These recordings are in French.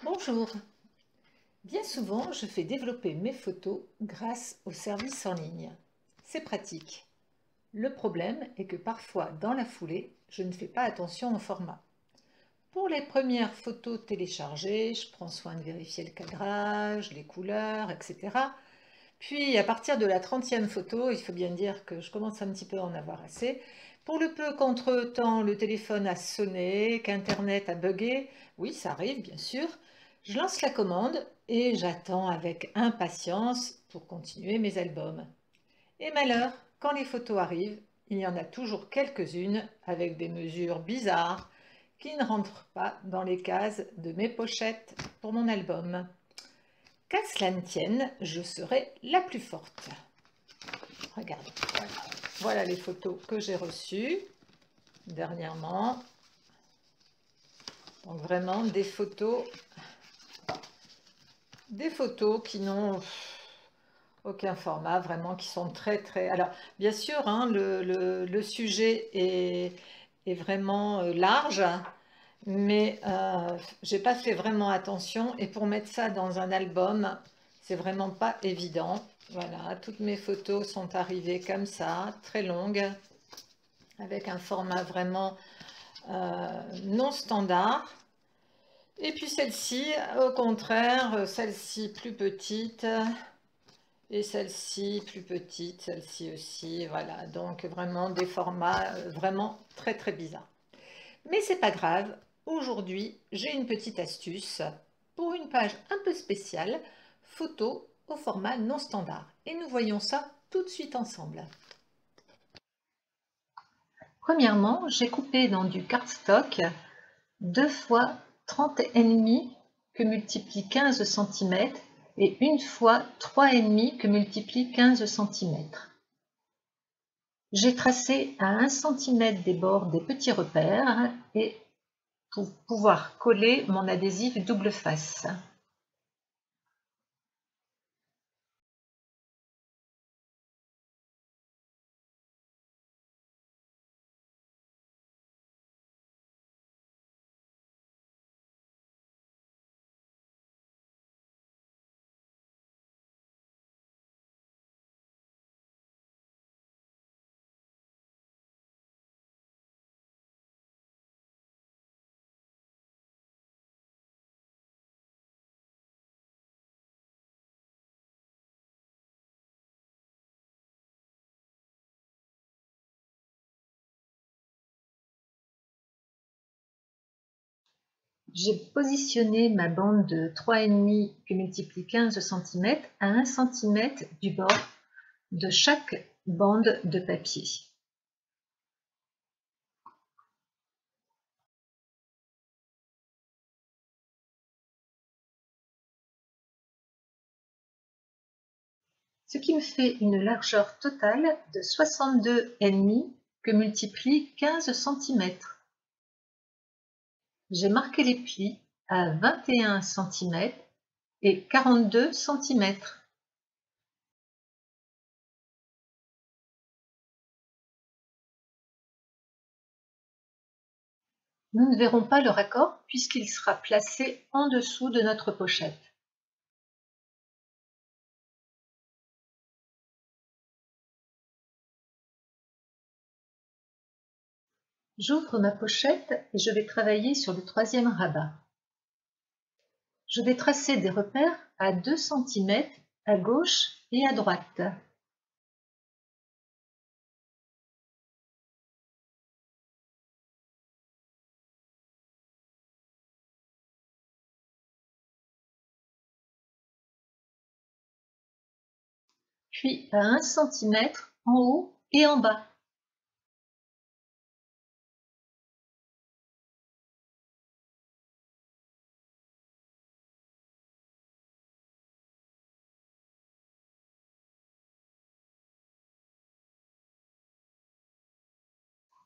Bonjour. Bien souvent, je fais développer mes photos grâce aux services en ligne. C'est pratique. Le problème est que parfois, dans la foulée, je ne fais pas attention au format. Pour les premières photos téléchargées, je prends soin de vérifier le cadrage, les couleurs, etc. Puis, à partir de la 30e photo, il faut bien dire que je commence un petit peu à en avoir assez. Pour le peu qu'entre-temps le téléphone a sonné, qu'Internet a bugué, oui, ça arrive bien sûr, je lance la commande et j'attends avec impatience pour continuer mes albums. Et malheur, quand les photos arrivent, il y en a toujours quelques-unes avec des mesures bizarres qui ne rentrent pas dans les cases de mes pochettes pour mon album. Qu'à cela ne tienne, je serai la plus forte. Regarde, voilà les photos que j'ai reçues dernièrement. Donc vraiment des photos qui n'ont aucun format, vraiment qui sont très... Alors bien sûr, hein, le sujet est vraiment large, mais j'ai pas fait vraiment attention, et pour mettre ça dans un album, c'est vraiment pas évident. Voilà, toutes mes photos sont arrivées comme ça, très longues, avec un format vraiment non standard. Et puis celle-ci, au contraire, celle-ci plus petite, et celle-ci plus petite, celle-ci aussi, voilà. Donc vraiment des formats vraiment très bizarres. Mais c'est pas grave, aujourd'hui j'ai une petite astuce pour une page un peu spéciale, photo au format non standard. Et nous voyons ça tout de suite ensemble. Premièrement, j'ai coupé dans du cardstock 2 fois 30,5 que multiplie 15 cm et 1 fois 3,5 que multiplie 15 cm. J'ai tracé à 1 cm des bords des petits repères et pour pouvoir coller mon adhésif double face. J'ai positionné ma bande de 3,5 que multiplie 15 cm à 1 cm du bord de chaque bande de papier. Ce qui me fait une largeur totale de 62,5 que multiplie 15 cm. J'ai marqué les plis à 21 cm et 42 cm. Nous ne verrons pas le raccord puisqu'il sera placé en dessous de notre pochette. J'ouvre ma pochette et je vais travailler sur le 3e rabat. Je vais tracer des repères à 2 cm à gauche et à droite. Puis à 1 cm en haut et en bas.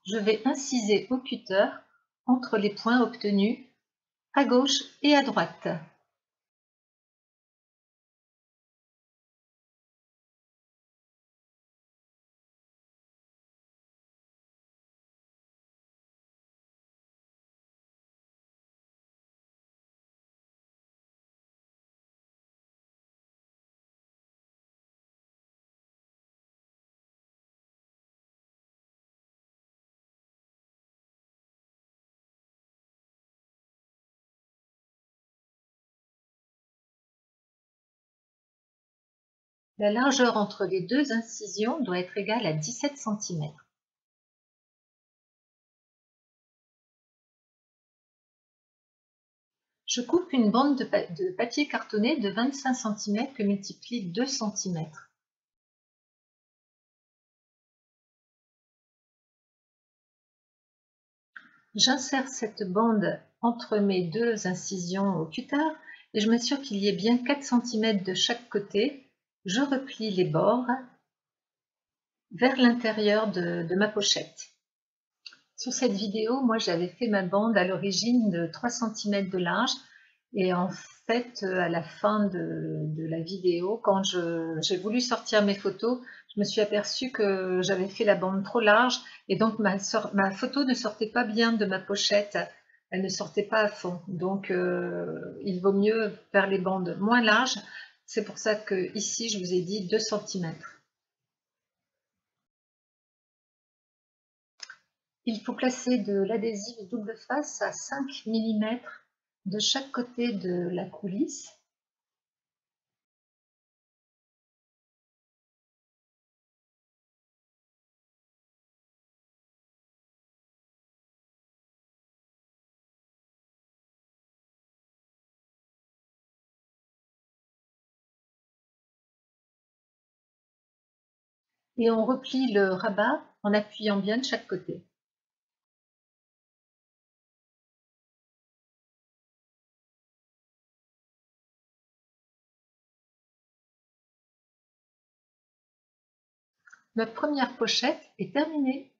Je vais inciser au cutter entre les points obtenus à gauche et à droite. La largeur entre les deux incisions doit être égale à 17 cm. Je coupe une bande de papier cartonné de 25 cm que multiplie 2 cm. J'insère cette bande entre mes deux incisions au cutter et je m'assure qu'il y ait bien 4 cm de chaque côté. Je replie les bords vers l'intérieur de ma pochette. Sur cette vidéo, moi j'avais fait ma bande à l'origine de 3 cm de large et en fait à la fin de la vidéo, quand j'ai voulu sortir mes photos, je me suis aperçue que j'avais fait la bande trop large et donc ma photo ne sortait pas bien de ma pochette, elle ne sortait pas à fond. Donc il vaut mieux faire les bandes moins larges, c'est pour ça que ici je vous ai dit 2 cm. Il faut placer de l'adhésif double face à 5 mm de chaque côté de la coulisse. Et on replie le rabat en appuyant bien de chaque côté. Notre première pochette est terminée.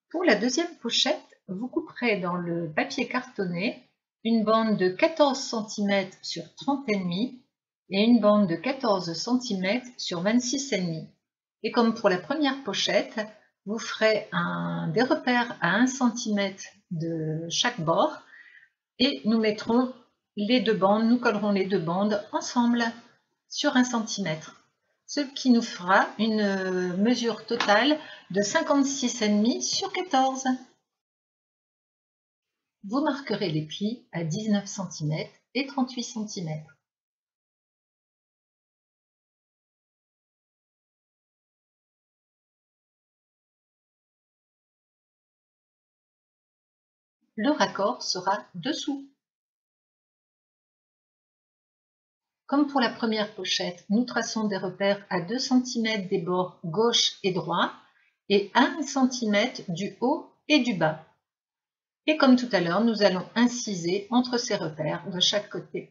Pour la deuxième pochette, vous couperez dans le papier cartonné une bande de 14 cm sur 30,5 et une bande de 14 cm sur 26,5. Et comme pour la première pochette, vous ferez des repères à 1 cm de chaque bord et nous mettrons les deux bandes, nous collerons les deux bandes ensemble sur 1 cm. Ce qui nous fera une mesure totale de 56,5 sur 14. Vous marquerez les plis à 19 cm et 38 cm. Le raccord sera dessous. Comme pour la première pochette, nous traçons des repères à 2 cm des bords gauche et droit et 1 cm du haut et du bas. Et comme tout à l'heure, nous allons inciser entre ces repères de chaque côté.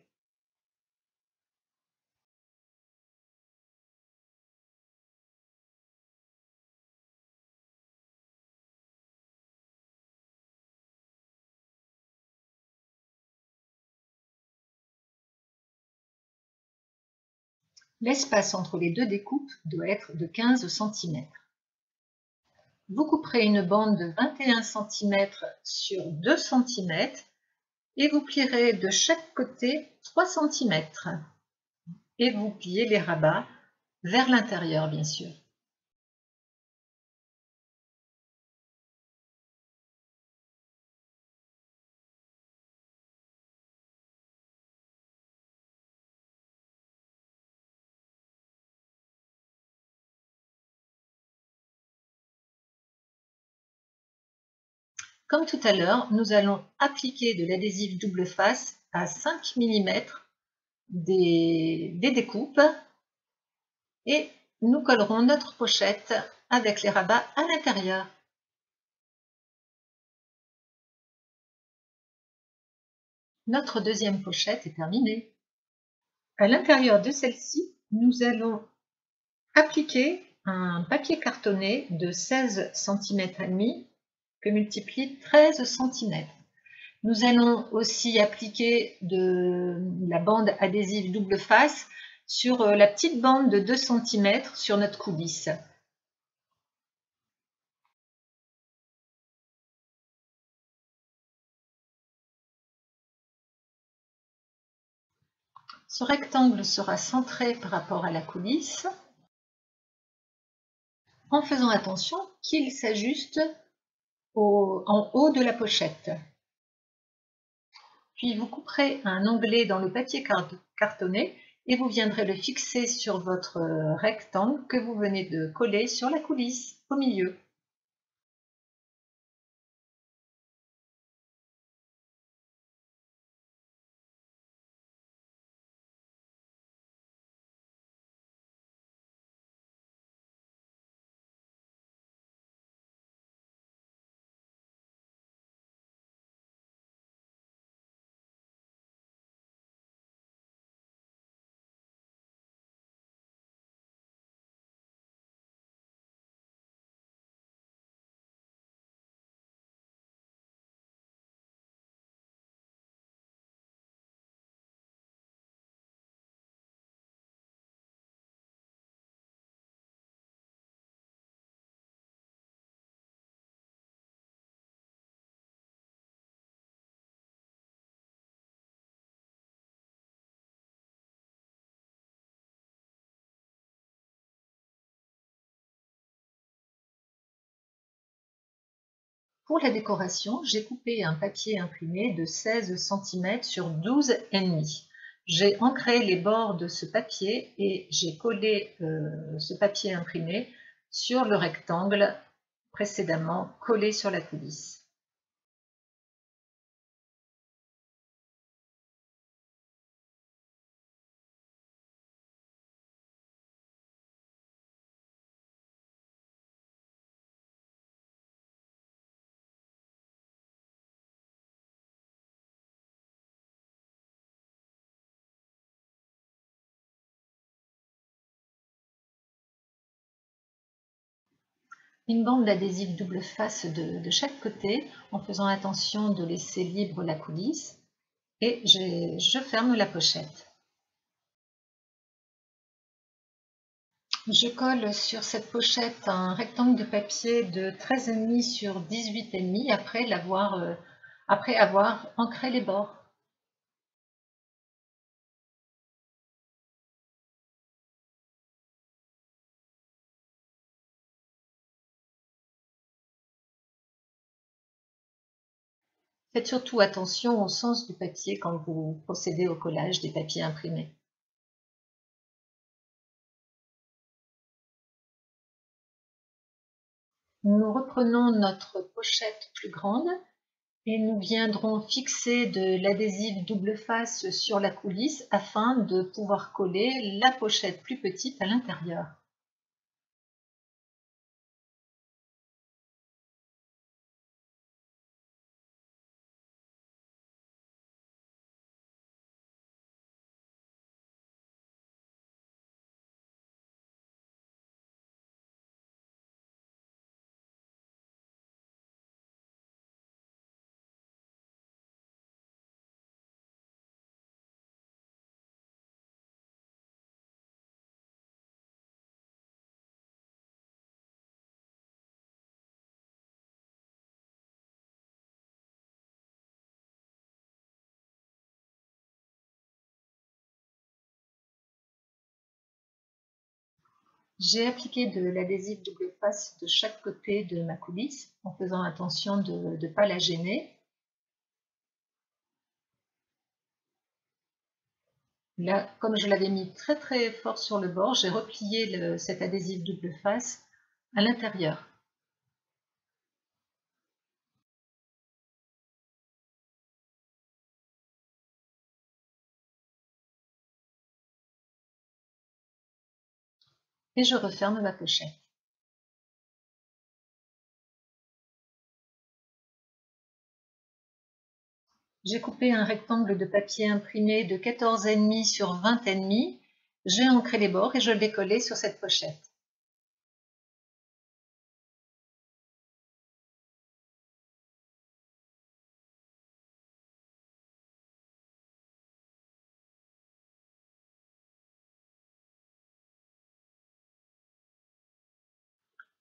L'espace entre les deux découpes doit être de 15 cm. Vous couperez une bande de 21 cm sur 2 cm et vous plierez de chaque côté 3 cm. Et vous pliez les rabats vers l'intérieur, bien sûr. Comme tout à l'heure, nous allons appliquer de l'adhésif double face à 5 mm des découpes et nous collerons notre pochette avec les rabats à l'intérieur. Notre deuxième pochette est terminée. À l'intérieur de celle-ci, nous allons appliquer un papier cartonné de 16 cm et demi que multiplie 13 cm. Nous allons aussi appliquer de la bande adhésive double face sur la petite bande de 2 cm sur notre coulisse. Ce rectangle sera centré par rapport à la coulisse en faisant attention qu'il s'ajuste en haut de la pochette. Puis vous couperez un onglet dans le papier cartonné et vous viendrez le fixer sur votre rectangle que vous venez de coller sur la coulisse au milieu. Pour la décoration, j'ai coupé un papier imprimé de 16 cm sur 12,5. J'ai ancré les bords de ce papier et j'ai collé ce papier imprimé sur le rectangle précédemment collé sur la coulisse. Une bande d'adhésif double face de chaque côté en faisant attention de laisser libre la coulisse et je ferme la pochette. Je colle sur cette pochette un rectangle de papier de 13,5 sur 18,5 après avoir ancré les bords. Faites surtout attention au sens du papier quand vous procédez au collage des papiers imprimés. Nous reprenons notre pochette plus grande et nous viendrons fixer de l'adhésif double face sur la coulisse afin de pouvoir coller la pochette plus petite à l'intérieur. J'ai appliqué de l'adhésif double face de chaque côté de ma coulisse en faisant attention de ne pas la gêner. Là, comme je l'avais mis très très fort sur le bord, j'ai replié cet adhésif double face à l'intérieur. Et je referme ma pochette. J'ai coupé un rectangle de papier imprimé de 14,5 sur 20,5. J'ai ancré les bords et je l'ai collé sur cette pochette.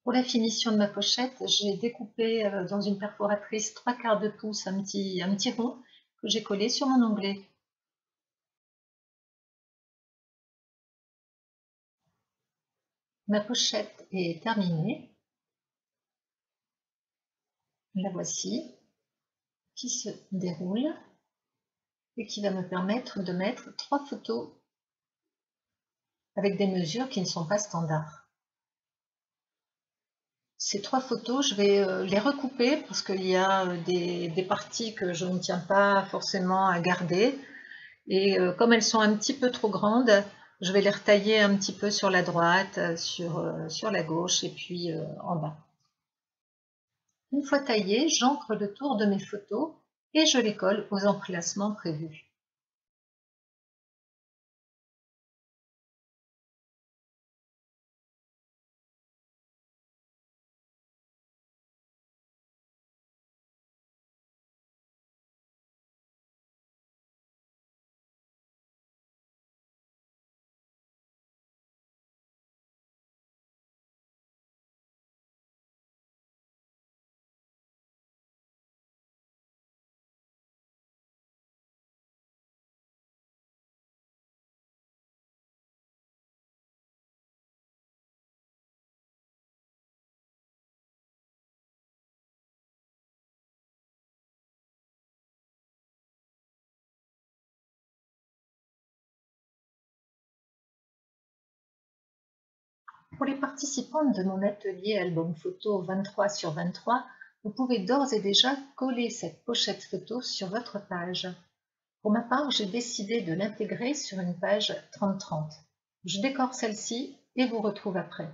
Pour la finition de ma pochette, j'ai découpé dans une perforatrice 3/4 de pouce un petit rond que j'ai collé sur mon onglet. Ma pochette est terminée. La voici, qui se déroule et qui va me permettre de mettre 3 photos avec des mesures qui ne sont pas standards. Ces 3 photos, je vais les recouper parce qu'il y a des parties que je ne tiens pas forcément à garder. Et comme elles sont un petit peu trop grandes, je vais les retailler un petit peu sur la droite, sur la gauche et puis en bas. Une fois taillées, j'encre le tour de mes photos et je les colle aux emplacements prévus. Pour les participantes de mon atelier album photo 23/23, vous pouvez d'ores et déjà coller cette pochette photo sur votre page. Pour ma part, j'ai décidé de l'intégrer sur une page 30-30. Je décore celle-ci et vous retrouve après.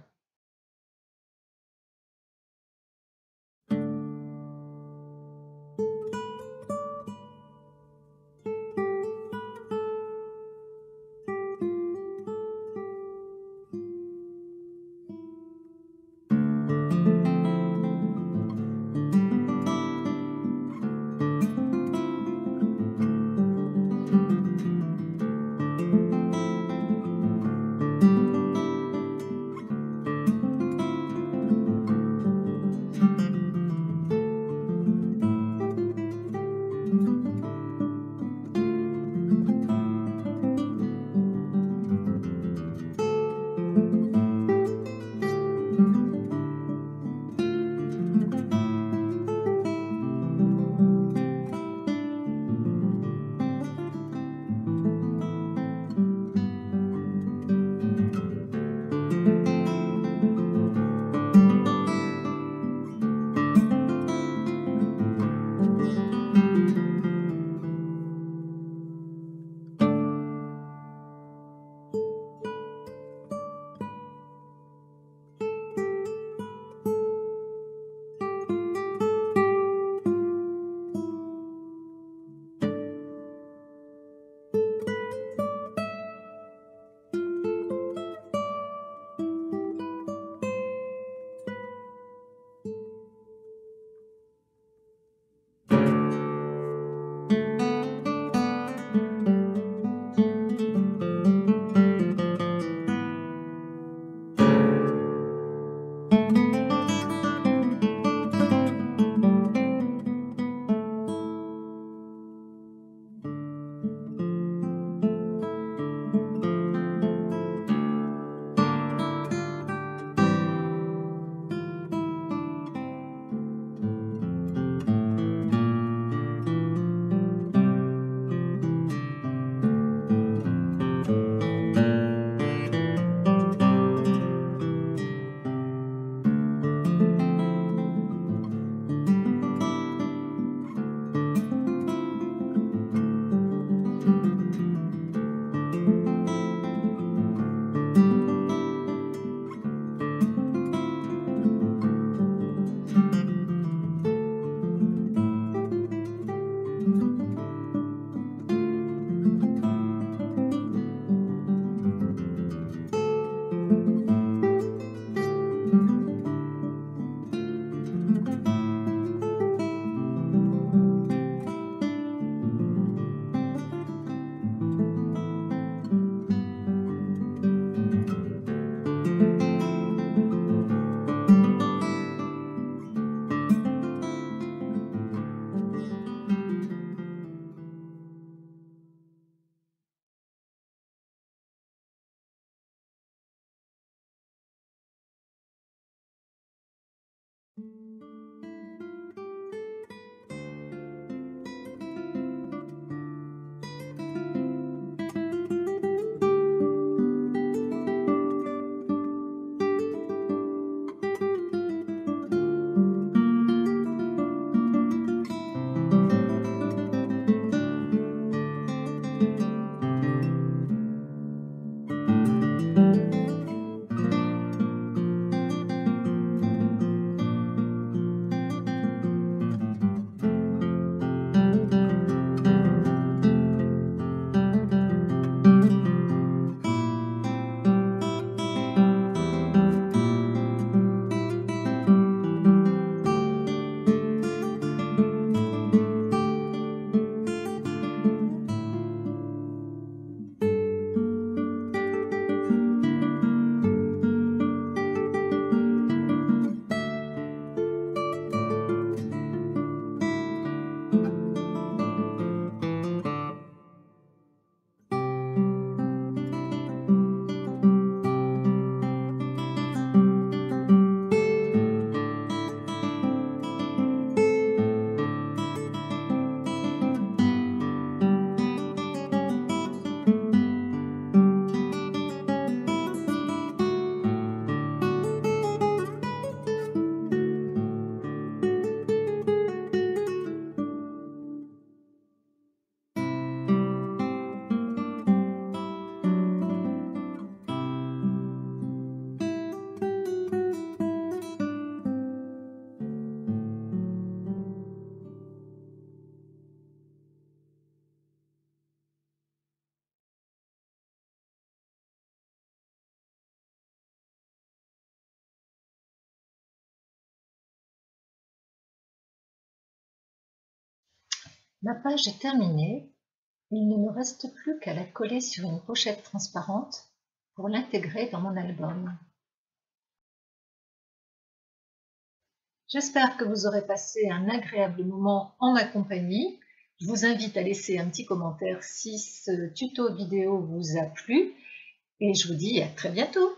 Ma page est terminée. Il ne me reste plus qu'à la coller sur une pochette transparente pour l'intégrer dans mon album. J'espère que vous aurez passé un agréable moment en ma compagnie. Je vous invite à laisser un petit commentaire si ce tuto vidéo vous a plu et je vous dis à très bientôt.